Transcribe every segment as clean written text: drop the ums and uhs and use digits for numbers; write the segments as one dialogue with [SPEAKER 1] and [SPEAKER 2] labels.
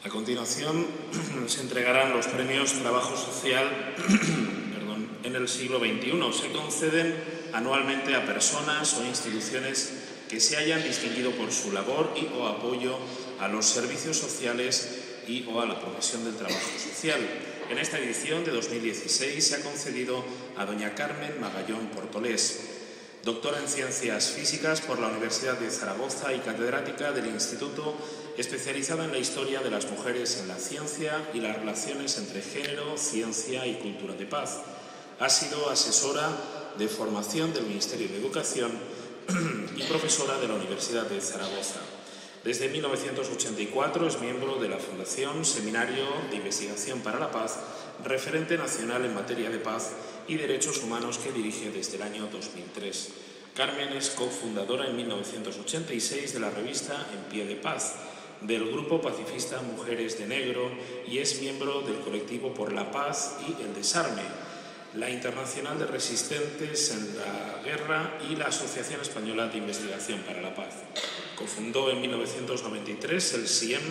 [SPEAKER 1] A continuación, se entregarán los premios Trabajo Social en el siglo XXI. Se conceden anualmente a personas o instituciones que se hayan distinguido por su labor y o apoyo a los servicios sociales y o a la profesión del trabajo social. En esta edición de 2016 se ha concedido a doña Carmen Magallón Portolés, doctora en Ciencias Físicas por la Universidad de Zaragoza y catedrática del Instituto, especializada en la historia de las mujeres en la ciencia y las relaciones entre género, ciencia y cultura de paz. Ha sido asesora de formación del Ministerio de Educación y profesora de la Universidad de Zaragoza. Desde 1984 es miembro de la Fundación Seminario de Investigación para la Paz, referente nacional en materia de paz y derechos humanos que dirige desde el año 2003. Carmen es cofundadora en 1986 de la revista En Pie de Paz, del grupo pacifista Mujeres de Negro y es miembro del colectivo Por la Paz y el Desarme, la Internacional de Resistentes en la Guerra y la Asociación Española de Investigación para la Paz. Cofundó en 1993 el SIEM,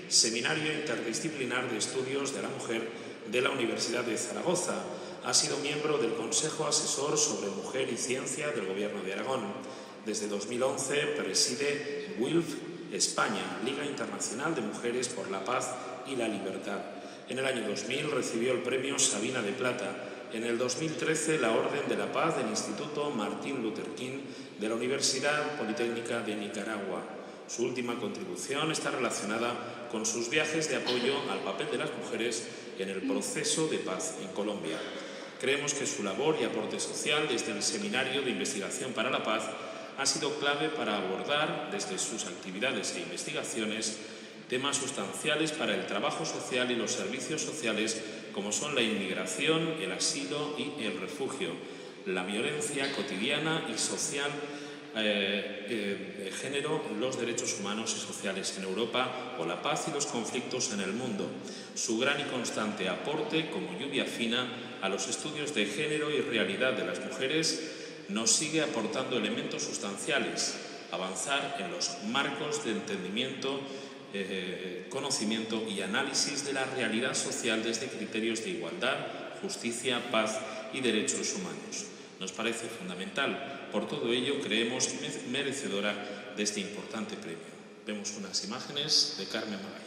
[SPEAKER 1] Seminario Interdisciplinar de Estudios de la Mujer de la Universidad de Zaragoza. Ha sido miembro del Consejo Asesor sobre Mujer y Ciencia del Gobierno de Aragón. Desde 2011 preside WILF España, Liga Internacional de Mujeres por la Paz y la Libertad. En el año 2000 recibió el premio Sabina de Plata. En el 2013 la Orden de la Paz del Instituto Martin Luther King de la Universidad Politécnica de Nicaragua. Su última contribución está relacionada con sus viajes de apoyo al papel de las mujeres en el proceso de paz en Colombia. Creemos que su labor y aporte social desde el Seminario de Investigación para la Paz ha sido clave para abordar desde sus actividades e investigaciones temas sustanciales para el trabajo social y los servicios sociales como son la inmigración, el asilo y el refugio, la violencia cotidiana y social de género, los derechos humanos y sociales en Europa o la paz y los conflictos en el mundo. Su gran y constante aporte como lluvia fina a los estudios de género y realidad de las mujeres nos sigue aportando elementos sustanciales, avanzar en los marcos de entendimiento, conocimiento y análisis de la realidad social desde criterios de igualdad, justicia, paz y derechos humanos. Nos parece fundamental. Por todo ello, creemos merecedora de este importante premio. Vemos unas imágenes de Carmen Magallón.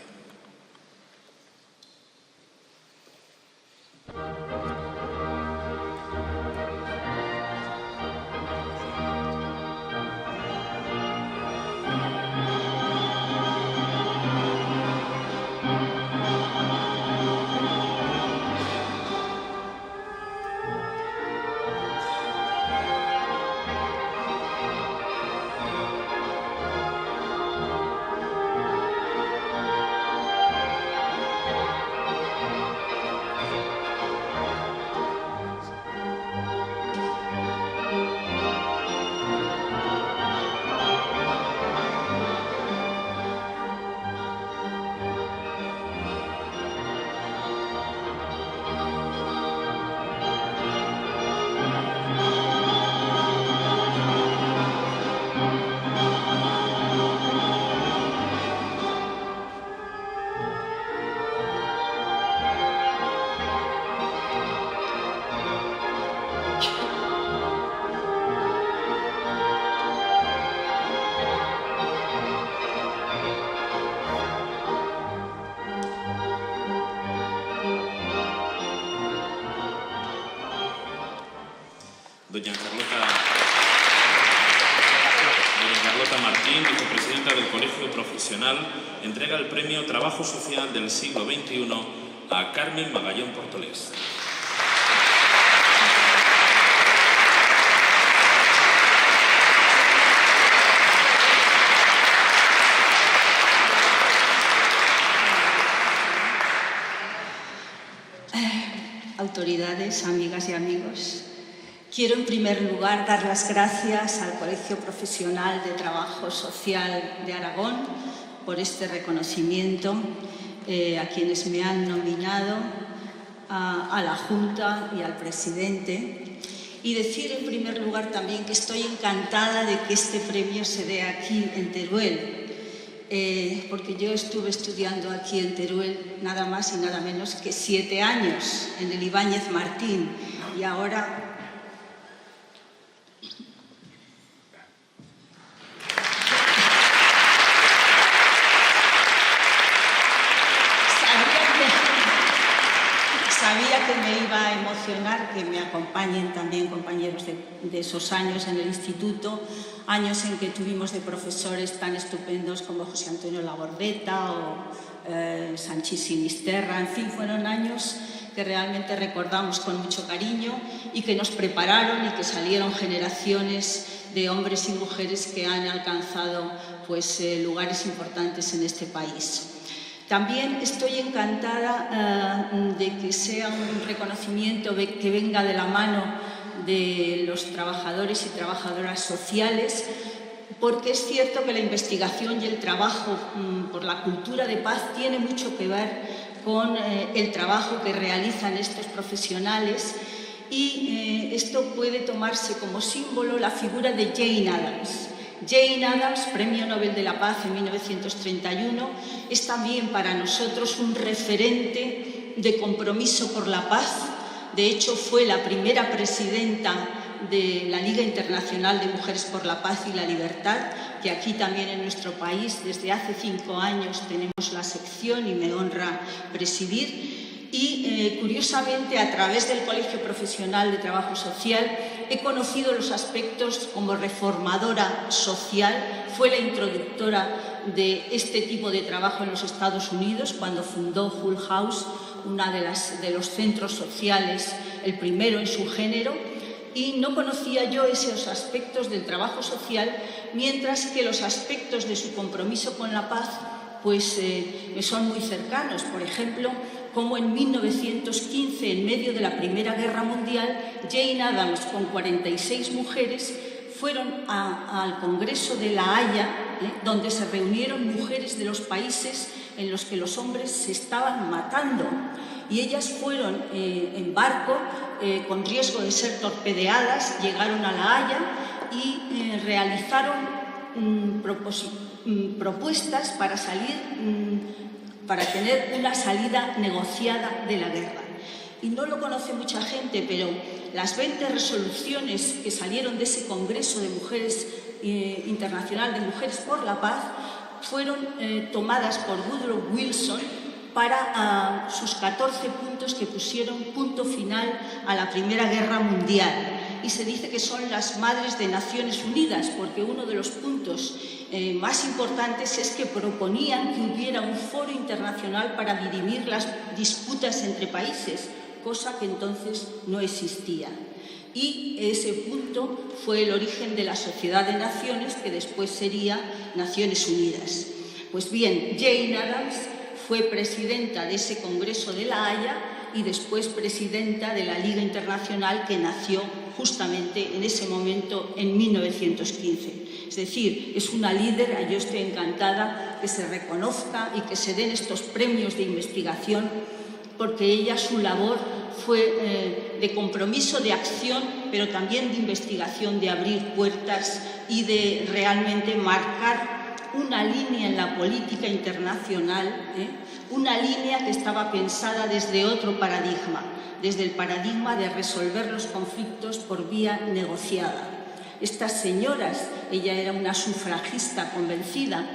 [SPEAKER 1] Doña Carlota Martín, vicepresidenta del Colegio Profesional, entrega el premio Trabajo Social del siglo XXI a Carmen Magallón Portolés.
[SPEAKER 2] Autoridades, amigas y amigos, quiero en primer lugar dar las gracias al Colegio Profesional de Trabajo Social de Aragón por este reconocimiento, a quienes me han nominado, a la Junta y al presidente, y decir en primer lugar también que estoy encantada de que este premio se dé aquí en Teruel. porque yo estuve estudiando aquí en Teruel nada más y nada menos que 7 años en el Ibáñez Martín, y ahora sabía que me iba a emocionar que me acompañen también compañeros de esos años en el instituto, años en que tuvimos de profesores tan estupendos como José Antonio Labordeta o Sanchís Sinisterra. En fin, fueron años que realmente recordamos con mucho cariño y que nos prepararon y que salieron generaciones de hombres y mujeres que han alcanzado pues, lugares importantes en este país. También estoy encantada de que sea un reconocimiento que venga de la mano de los trabajadores y trabajadoras sociales, porque es cierto que la investigación y el trabajo por la cultura de paz tiene mucho que ver con el trabajo que realizan estos profesionales, y esto puede tomarse como símbolo la figura de Jane Addams. Jane Addams, Premio Nobel de la Paz en 1931, es también para nosotros un referente de compromiso por la paz. De hecho, fue la primera presidenta de la Liga Internacional de Mujeres por la Paz y la Libertad, que aquí también en nuestro país desde hace 5 años tenemos la sección y me honra presidir. Y curiosamente, a través del Colegio Profesional de Trabajo Social he conocido los aspectos como reformadora social. Fue la introductora de este tipo de trabajo en los Estados Unidos cuando fundó Hull House, una de los centros sociales, el primero en su género, y no conocía yo esos aspectos del trabajo social, mientras que los aspectos de su compromiso con la paz pues me son muy cercanos. Por ejemplo, como en 1915, en medio de la Primera Guerra Mundial, Jane Addams con 46 mujeres fueron al Congreso de La Haya, donde se reunieron mujeres de los países en los que los hombres se estaban matando, y ellas fueron en barco con riesgo de ser torpedeadas, llegaron a La Haya y realizaron propuestas para para tener una salida negociada de la guerra. Y no lo conoce mucha gente, pero las 20 resoluciones que salieron de ese Congreso de Mujeres Internacional de Mujeres por la Paz fueron tomadas por Woodrow Wilson para sus 14 puntos que pusieron punto final a la Primera Guerra Mundial. Y se dice que son las madres de Naciones Unidas, porque uno de los puntos más importantes es que proponían que hubiera un foro internacional para dirimir las disputas entre países, cosa que entonces no existía. Y ese punto fue el origen de la Sociedad de Naciones, que después sería Naciones Unidas. Pues bien, Jane Addams fue presidenta de ese Congreso de La Haya y después presidenta de la Liga Internacional, que nació justamente en ese momento, en 1915. Es decir, es una líder. Yo estoy encantada que se reconozca y que se den estos premios de investigación, porque ella, su labor fue de compromiso, de acción, pero también de investigación, de abrir puertas y de realmente marcar una línea en la política internacional, una línea que estaba pensada desde otro paradigma, desde el paradigma de resolver los conflictos por vía negociada. Estas señoras, ella era una sufragista convencida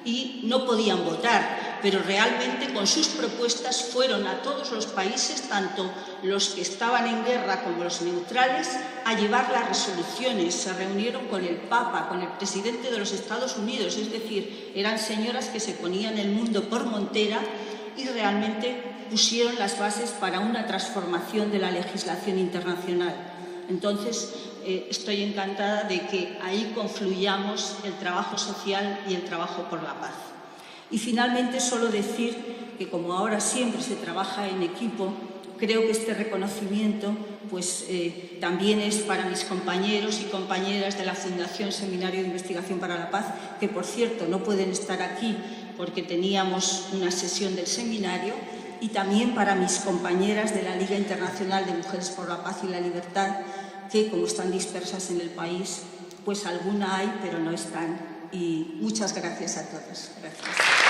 [SPEAKER 2] y no podían votar, pero realmente con sus propuestas fueron a todos los países, tanto los que estaban en guerra como los neutrales, a llevar las resoluciones. Se reunieron con el Papa, con el presidente de los Estados Unidos, es decir, eran señoras que se ponían el mundo por montera y realmente pusieron las bases para una transformación de la legislación internacional. Entonces, estoy encantada de que ahí confluyamos el trabajo social y el trabajo por la paz. Y finalmente, solo decir que como ahora siempre se trabaja en equipo, creo que este reconocimiento pues, también es para mis compañeros y compañeras de la Fundación Seminario de Investigación para la Paz, que por cierto no pueden estar aquí porque teníamos una sesión del seminario, y también para mis compañeras de la Liga Internacional de Mujeres por la Paz y la Libertad, que como están dispersas en el país, pues alguna hay, pero no están y muchas gracias a todos. Gracias.